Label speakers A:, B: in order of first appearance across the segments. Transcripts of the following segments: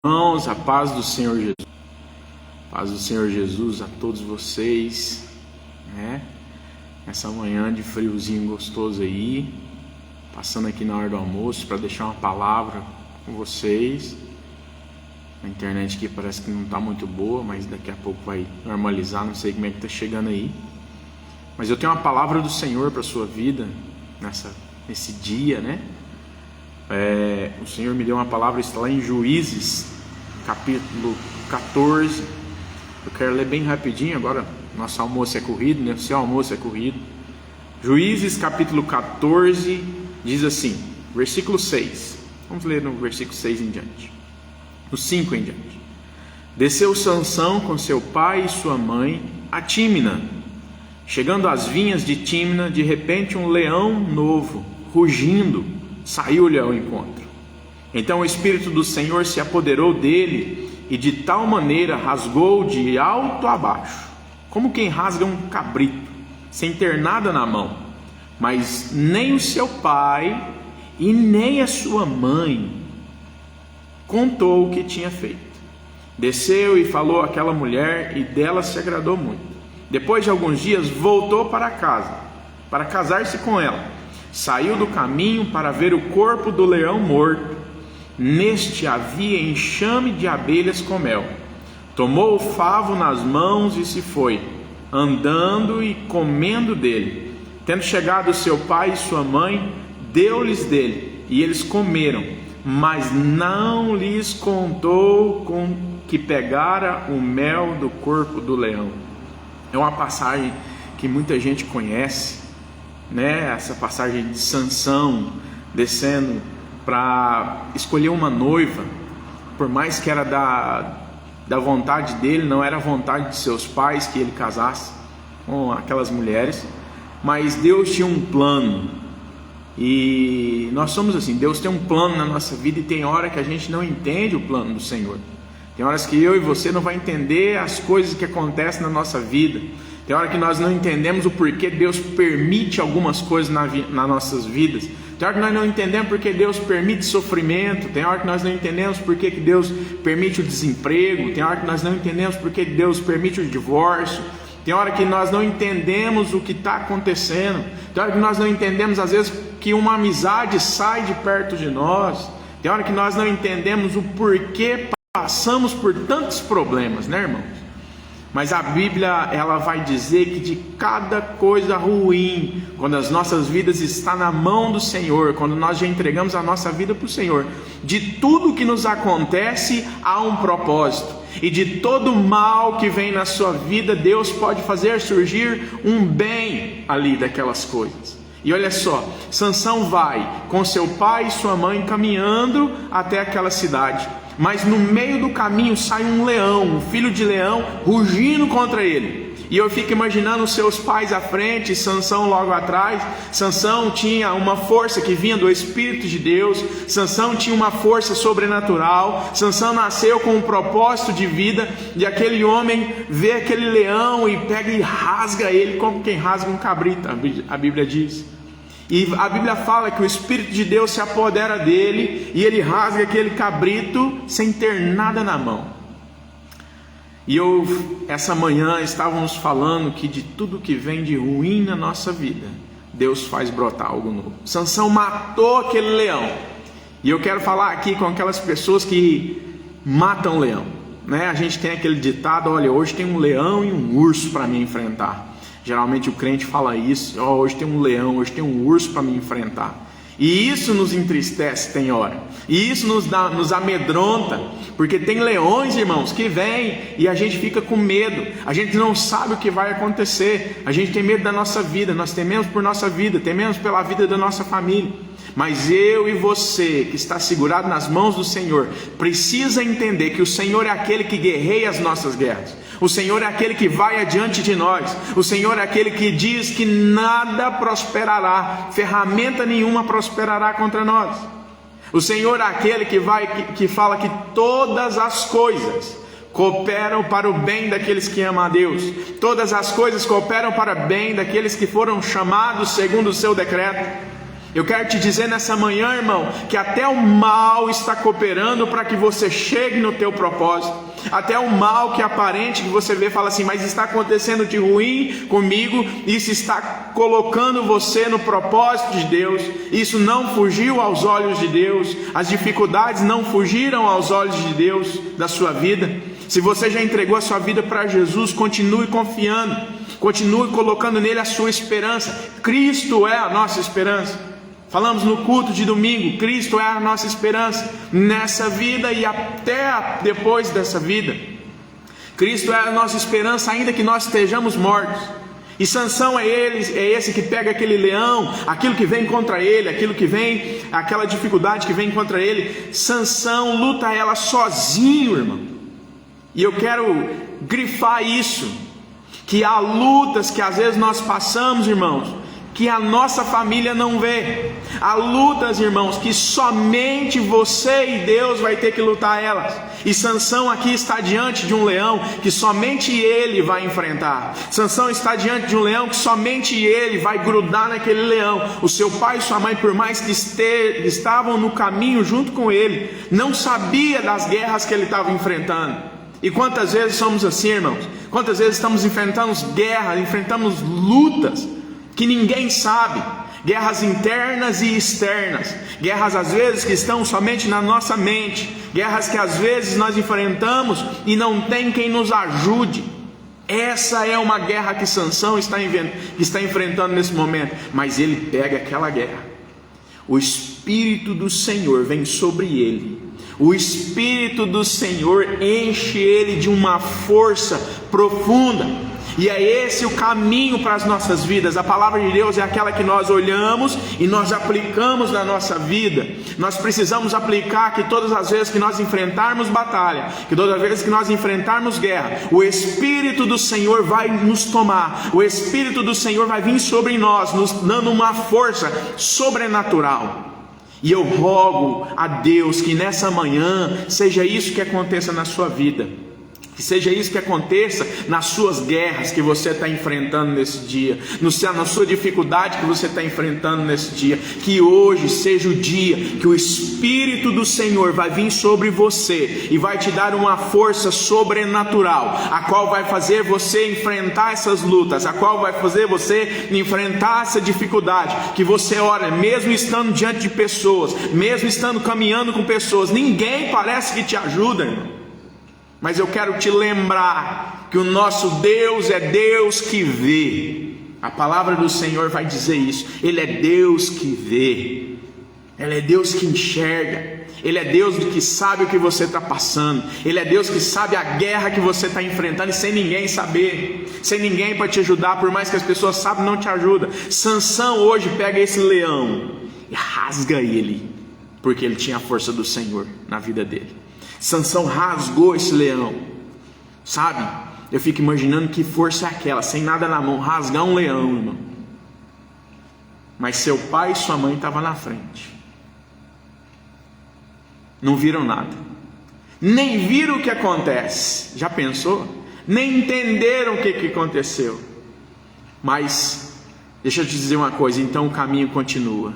A: Irmãos, a paz do Senhor Jesus. Paz do Senhor Jesus a todos vocês, né? Essa manhã de friozinho gostoso aí, passando aqui na hora do almoço para deixar uma palavra com vocês. A internet aqui parece que não está muito boa, mas daqui a pouco vai normalizar, não sei como é que está chegando aí. Mas eu tenho uma palavra do Senhor para a sua vida nesse dia, né? O Senhor me deu uma palavra, está lá em Juízes, capítulo 14. Eu quero ler bem rapidinho, agora nosso almoço é corrido, né? O seu almoço é corrido. Juízes, capítulo 14, diz assim, versículo 6. Vamos ler no versículo 6 em diante. No 5 em diante. Desceu Sansão com seu pai e sua mãe a Tímina. Chegando às vinhas de Tímina, de repente um leão novo, rugindo, saiu-lhe ao encontro. Então o Espírito do Senhor se apoderou dele e de tal maneira rasgou de alto a baixo, como quem rasga um cabrito, sem ter nada na mão. Mas nem o seu pai e nem a sua mãe contou o que tinha feito. Desceu e falou àquela mulher, e dela se agradou muito. Depois de alguns dias voltou para casa, para casar-se com ela. Saiu do caminho para ver o corpo do leão morto. Neste havia enxame de abelhas com mel. Tomou o favo nas mãos e se foi, andando e comendo dele. Tendo chegado seu pai e sua mãe, deu-lhes dele, e eles comeram, mas não lhes contou com que pegara o mel do corpo do leão. É uma passagem que muita gente conhece, né? Essa passagem de Sansão descendo para escolher uma noiva, por mais que era da vontade dele, não era a vontade de seus pais que ele casasse com aquelas mulheres, mas Deus tinha um plano, e nós somos assim, Deus tem um plano na nossa vida, e tem hora que a gente não entende o plano do Senhor, tem horas que eu e você não vai entender as coisas que acontecem na nossa vida. Tem hora que nós não entendemos o porquê Deus permite algumas coisas nas nossas vidas. Tem hora que nós não entendemos porque Deus permite sofrimento. Tem hora que nós não entendemos porque que Deus permite o desemprego. Tem hora que nós não entendemos porque Deus permite o divórcio. Tem hora que nós não entendemos o que está acontecendo. Tem hora que nós não entendemos, às vezes, que uma amizade sai de perto de nós. Tem hora que nós não entendemos o porquê passamos por tantos problemas, né, irmãos? Mas a Bíblia, ela vai dizer que de cada coisa ruim, quando as nossas vidas estão na mão do Senhor, quando nós já entregamos a nossa vida para o Senhor, de tudo que nos acontece há um propósito, e de todo mal que vem na sua vida, Deus pode fazer surgir um bem ali daquelas coisas. E olha só, Sansão vai com seu pai e sua mãe caminhando até aquela cidade. Mas no meio do caminho sai um leão, um filho de leão, rugindo contra ele. E eu fico imaginando os seus pais à frente, Sansão logo atrás. Sansão tinha uma força que vinha do Espírito de Deus. Sansão tinha uma força sobrenatural. Sansão nasceu com um propósito de vida. E aquele homem vê aquele leão e pega e rasga ele como quem rasga um cabrito, a Bíblia diz. E a Bíblia fala que o Espírito de Deus se apodera dele e ele rasga aquele cabrito sem ter nada na mão. E essa manhã estávamos falando que de tudo que vem de ruim na nossa vida, Deus faz brotar algo novo. Sansão matou aquele leão. E eu quero falar aqui com aquelas pessoas que matam leão, né? A gente tem aquele ditado, olha, hoje tem um leão e um urso para me enfrentar. Geralmente o crente fala isso, hoje tem um leão, hoje tem um urso para me enfrentar. E isso nos entristece, tem hora. E isso nos amedronta, porque tem leões, irmãos, que vêm e a gente fica com medo. A gente não sabe o que vai acontecer. A gente tem medo da nossa vida, nós tememos por nossa vida, tememos pela vida da nossa família. Mas eu e você, que está segurado nas mãos do Senhor, precisa entender que o Senhor é aquele que guerreia as nossas guerras. O Senhor é aquele que vai adiante de nós. O Senhor é aquele que diz que nada prosperará, ferramenta nenhuma prosperará contra nós. O Senhor é aquele que fala que todas as coisas cooperam para o bem daqueles que amam a Deus. Todas as coisas cooperam para o bem daqueles que foram chamados segundo o seu decreto. Eu quero te dizer nessa manhã, irmão, que até o mal está cooperando para que você chegue no teu propósito. Até o mal que é aparente, que você vê e fala assim, mas está acontecendo de ruim comigo, isso está colocando você no propósito de Deus. Isso não fugiu aos olhos de Deus, as dificuldades não fugiram aos olhos de Deus da sua vida. Se você já entregou a sua vida para Jesus, continue confiando, continue colocando nele a sua esperança. Cristo é a nossa esperança. Falamos no culto de domingo, Cristo é a nossa esperança nessa vida e até depois dessa vida. Cristo é a nossa esperança ainda que nós estejamos mortos. E Sansão é esse que pega aquele leão, aquilo que vem contra ele, aquela dificuldade que vem contra ele. Sansão luta ela sozinho, irmão. E eu quero grifar isso, que há lutas que às vezes nós passamos, irmãos, que a nossa família não vê. Há lutas, irmãos, que somente você e Deus vai ter que lutar elas. E Sansão aqui está diante de um leão que somente ele vai enfrentar. Sansão está diante de um leão que somente ele vai grudar naquele leão. O seu pai e sua mãe, por mais que estavam no caminho junto com ele, não sabia das guerras que ele estava enfrentando. E quantas vezes somos assim, irmãos? Quantas vezes estamos enfrentando guerras, enfrentamos lutas que ninguém sabe, guerras internas e externas, guerras às vezes que estão somente na nossa mente, guerras que às vezes nós enfrentamos e não tem quem nos ajude. Essa é uma guerra que Sansão está enfrentando nesse momento, mas ele pega aquela guerra, o Espírito do Senhor vem sobre ele, o Espírito do Senhor enche ele de uma força profunda. E é esse o caminho para as nossas vidas. A palavra de Deus é aquela que nós olhamos e nós aplicamos na nossa vida. Nós precisamos aplicar que todas as vezes que nós enfrentarmos batalha, que todas as vezes que nós enfrentarmos guerra, o Espírito do Senhor vai nos tomar, o Espírito do Senhor vai vir sobre nós, nos dando uma força sobrenatural. E eu rogo a Deus que nessa manhã seja isso que aconteça na sua vida. Que seja isso que aconteça nas suas guerras que você está enfrentando nesse dia, na sua dificuldade que você está enfrentando nesse dia. Que hoje seja o dia que o Espírito do Senhor vai vir sobre você e vai te dar uma força sobrenatural, a qual vai fazer você enfrentar essas lutas, a qual vai fazer você enfrentar essa dificuldade. Que você ora, mesmo estando diante de pessoas, mesmo estando caminhando com pessoas, ninguém parece que te ajuda, irmão. Mas eu quero te lembrar que o nosso Deus é Deus que vê. A palavra do Senhor vai dizer isso. Ele é Deus que vê. Ele é Deus que enxerga. Ele é Deus que sabe o que você está passando. Ele é Deus que sabe a guerra que você está enfrentando, e sem ninguém saber, sem ninguém para te ajudar, por mais que as pessoas saibam, não te ajuda. Sansão hoje pega esse leão e rasga ele, porque ele tinha a força do Senhor na vida dele. Sansão rasgou esse leão, sabe? Eu fico imaginando que força é aquela, sem nada na mão, rasgar um leão, irmão. Mas seu pai e sua mãe estavam na frente, não viram nada, nem viram o que acontece. Já pensou? Nem entenderam o que aconteceu. Mas deixa eu te dizer uma coisa, então o caminho continua.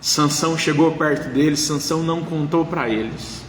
A: Sansão chegou perto deles, Sansão não contou para eles.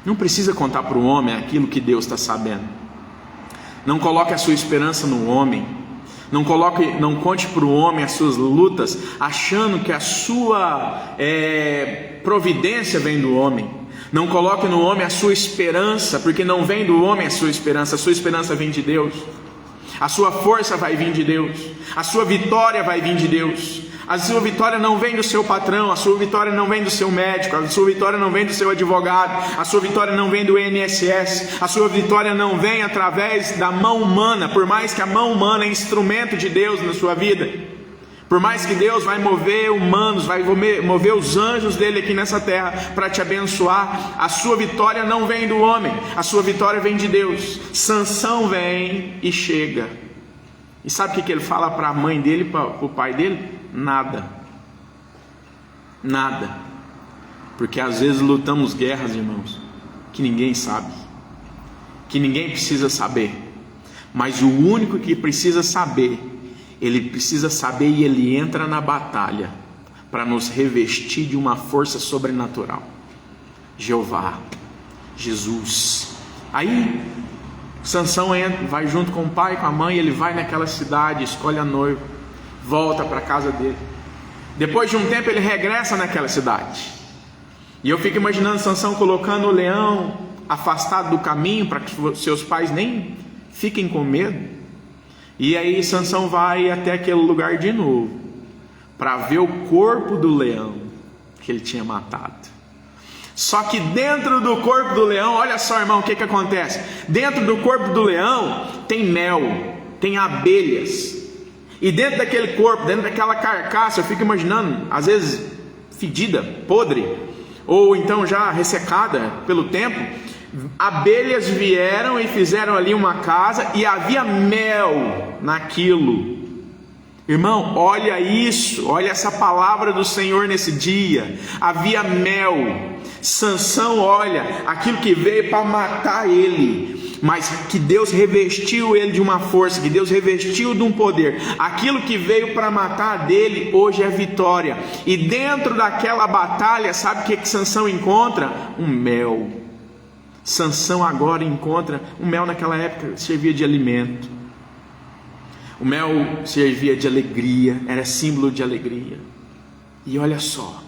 A: Não precisa contar para o homem aquilo que Deus está sabendo. Não coloque a sua esperança no homem. Não conte para o homem as suas lutas, achando que a sua providência vem do homem. Não coloque no homem a sua esperança, porque não vem do homem a sua esperança vem de Deus. A sua força vai vir de Deus, a sua vitória vai vir de Deus. A sua vitória não vem do seu patrão, a sua vitória não vem do seu médico, a sua vitória não vem do seu advogado, a sua vitória não vem do INSS, a sua vitória não vem através da mão humana, por mais que a mão humana é instrumento de Deus na sua vida, por mais que Deus vai mover humanos, vai mover os anjos dele aqui nessa terra para te abençoar, a sua vitória não vem do homem, a sua vitória vem de Deus. Sansão vem e chega, e sabe o que ele fala para a mãe dele, para o pai dele? Nada, porque às vezes lutamos guerras, irmãos, que ninguém sabe, que ninguém precisa saber, mas o único que precisa saber ele precisa saber e ele entra na batalha para nos revestir de uma força sobrenatural. Jeová, Jesus. Aí Sansão vai junto com o pai e com a mãe, ele vai naquela cidade, escolhe a noiva, volta para a casa dele. Depois de um tempo ele regressa naquela cidade. E eu fico imaginando Sansão colocando o leão afastado do caminho para que seus pais nem fiquem com medo. E aí Sansão vai até aquele lugar de novo para ver o corpo do leão que ele tinha matado. Só que dentro do corpo do leão, olha só, irmão, o que acontece? Dentro do corpo do leão tem mel, tem abelhas. E dentro daquele corpo, dentro daquela carcaça, eu fico imaginando, às vezes fedida, podre, ou então já ressecada pelo tempo, abelhas vieram e fizeram ali uma casa e havia mel naquilo. Irmão, olha isso, olha essa palavra do Senhor nesse dia. Havia mel. Sansão olha aquilo que veio para matar ele, mas que Deus revestiu ele de uma força, que Deus revestiu de um poder. Aquilo que veio para matar dele hoje é vitória. E dentro daquela batalha, sabe o que Sansão encontra? Um mel. Sansão agora encontra um mel. Naquela época servia de alimento. O mel servia de alegria, era símbolo de alegria. E olha só,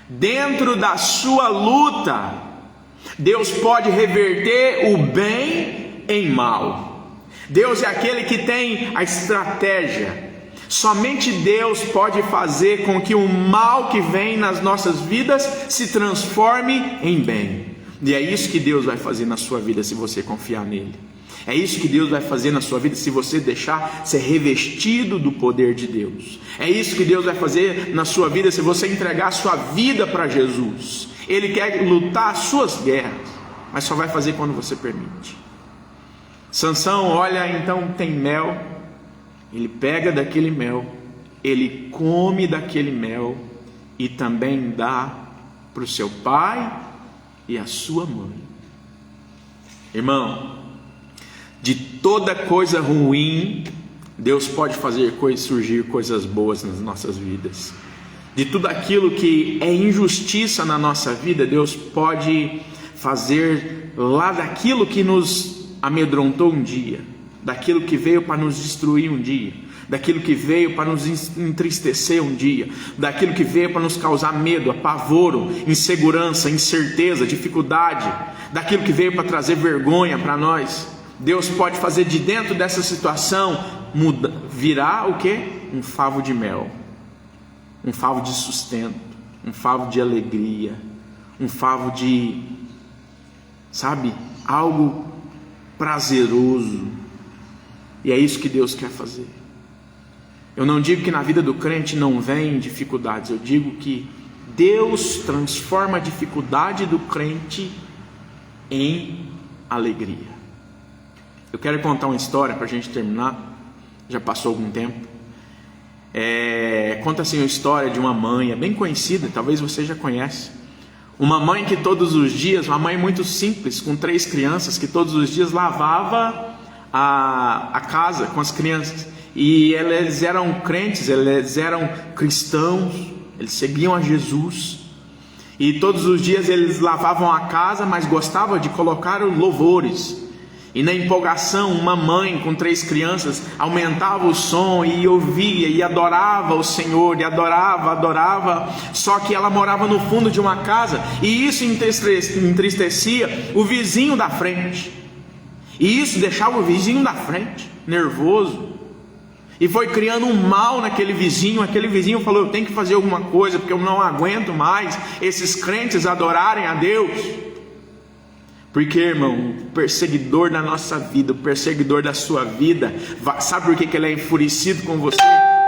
A: dentro da sua luta, Deus pode reverter o bem em mal. Deus é aquele que tem a estratégia. Somente Deus pode fazer com que o mal que vem nas nossas vidas se transforme em bem. E é isso que Deus vai fazer na sua vida se você confiar nele. É isso que Deus vai fazer na sua vida se você deixar ser revestido do poder de Deus. É isso que Deus vai fazer na sua vida se você entregar a sua vida para Jesus. Ele quer lutar as suas guerras, mas só vai fazer quando você permite. Sansão olha, então tem mel, ele pega daquele mel, ele come daquele mel e também dá para o seu pai e a sua mãe. Irmão, de toda coisa ruim, Deus pode fazer surgir coisas boas nas nossas vidas. De tudo aquilo que é injustiça na nossa vida, Deus pode fazer lá daquilo que nos amedrontou um dia, daquilo que veio para nos destruir um dia, daquilo que veio para nos entristecer um dia, daquilo que veio para nos causar medo, apavoro, insegurança, incerteza, dificuldade, daquilo que veio para trazer vergonha para nós. Deus pode fazer de dentro dessa situação virar o quê? Um favo de mel, um favo de sustento, um favo de alegria, um favo de, sabe, algo prazeroso. E é isso que Deus quer fazer. Eu não digo que na vida do crente não vem dificuldades, eu digo que Deus transforma a dificuldade do crente em alegria. Eu quero contar uma história para a gente terminar. Já passou algum tempo. Conta assim a história de uma mãe, é bem conhecida, talvez você já conhece. Uma mãe que todos os dias, uma mãe muito simples, com 3 crianças, que todos os dias lavava a casa com as crianças. E eles eram crentes, eles eram cristãos, eles seguiam a Jesus. E todos os dias eles lavavam a casa, mas gostavam de colocar louvores. E na empolgação, uma mãe com 3 crianças aumentava o som e ouvia e adorava o Senhor, e adorava, só que ela morava no fundo de uma casa, e isso entristecia o vizinho da frente, e isso deixava o vizinho da frente nervoso, e foi criando um mal naquele vizinho. Aquele vizinho falou: eu tenho que fazer alguma coisa, porque eu não aguento mais esses crentes adorarem a Deus. Porque, irmão, o perseguidor da nossa vida, o perseguidor da sua vida, sabe por que ele é enfurecido com você?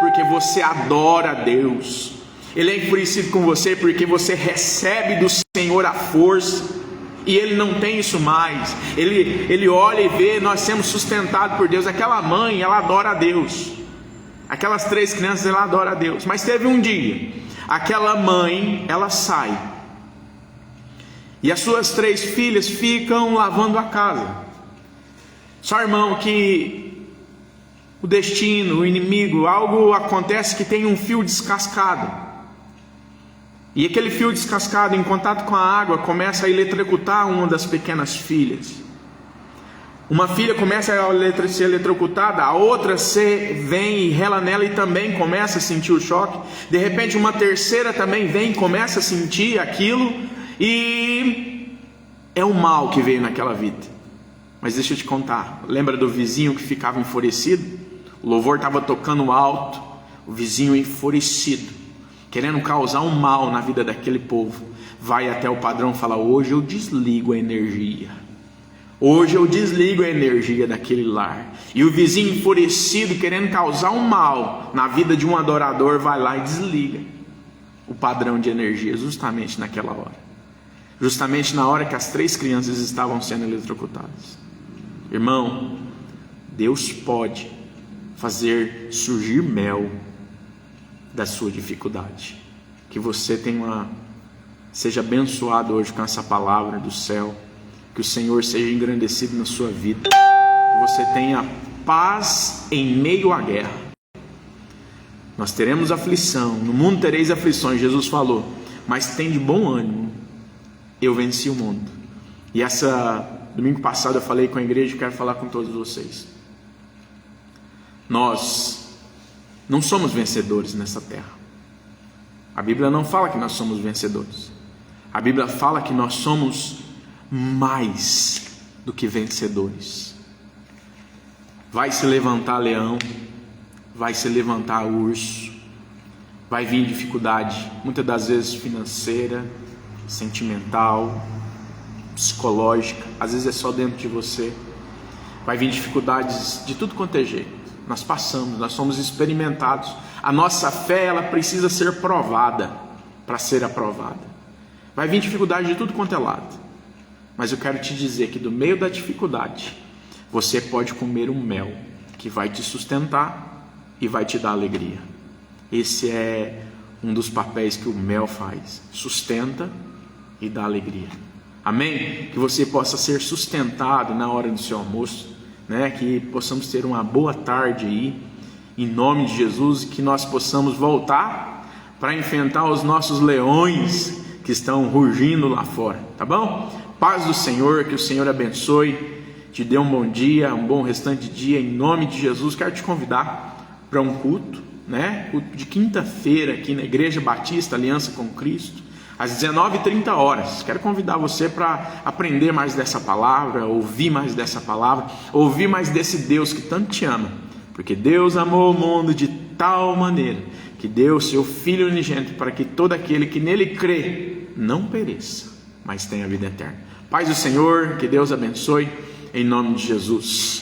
A: Porque você adora a Deus. Ele é enfurecido com você porque você recebe do Senhor a força, e ele não tem isso mais. Ele olha e vê, nós somos sustentados por Deus. Aquela mãe, ela adora a Deus. Aquelas 3 crianças, ela adora a Deus. Mas teve um dia, aquela mãe, ela sai, e as suas 3 filhas ficam lavando a casa. Só, irmão, que o destino, o inimigo, algo acontece que tem um fio descascado. E aquele fio descascado, em contato com a água, começa a eletrocutar uma das pequenas filhas. Uma filha começa a ser eletrocutada, a outra vem e rela nela e também começa a sentir o choque. De repente uma terceira também vem e começa a sentir aquilo. E é o mal que veio naquela vida. Mas deixa eu te contar, lembra do vizinho que ficava enfurecido? O louvor estava tocando alto, o vizinho enfurecido, querendo causar um mal na vida daquele povo, vai até o padrão e fala: hoje eu desligo a energia. Hoje eu desligo a energia daquele lar. E o vizinho enfurecido, querendo causar um mal na vida de um adorador, vai lá e desliga o padrão de energia, justamente naquela hora. Justamente na hora que as 3 crianças estavam sendo eletrocutadas. Irmão, Deus pode fazer surgir mel da sua dificuldade. Que você seja abençoado hoje com essa palavra do céu. Que o Senhor seja engrandecido na sua vida. Que você tenha paz em meio à guerra. Nós teremos aflição, no mundo tereis aflições, Jesus falou, mas tem de bom ânimo, eu venci o mundo. E domingo passado eu falei com a igreja e quero falar com todos vocês. Nós não somos vencedores nessa terra. A Bíblia não fala que nós somos vencedores. A Bíblia fala que nós somos mais do que vencedores. Vai se levantar leão, vai se levantar urso, vai vir dificuldade, muitas das vezes financeira, sentimental, psicológica, às vezes é só dentro de você. Vai vir dificuldades de tudo quanto é jeito. Nós passamos, nós somos experimentados. A nossa fé, ela precisa ser provada para ser aprovada. Vai vir dificuldade de tudo quanto é lado. Mas eu quero te dizer que do meio da dificuldade, você pode comer um mel que vai te sustentar e vai te dar alegria. Esse é um dos papéis que o mel faz: sustenta e dá alegria. Amém? Que você possa ser sustentado na hora do seu almoço, né? Que possamos ter uma boa tarde aí, em nome de Jesus, e que nós possamos voltar para enfrentar os nossos leões que estão rugindo lá fora, tá bom? Paz do Senhor, que o Senhor abençoe, te dê um bom dia, um bom restante de dia, em nome de Jesus. Quero te convidar para um culto, né? Culto de quinta-feira aqui na Igreja Batista Aliança com Cristo, às 19h30. Quero convidar você para aprender mais dessa palavra, ouvir mais dessa palavra, ouvir mais desse Deus que tanto te ama, porque Deus amou o mundo de tal maneira que deu o seu Filho unigênito para que todo aquele que nele crê não pereça, mas tenha vida eterna. Paz do Senhor, que Deus abençoe, em nome de Jesus.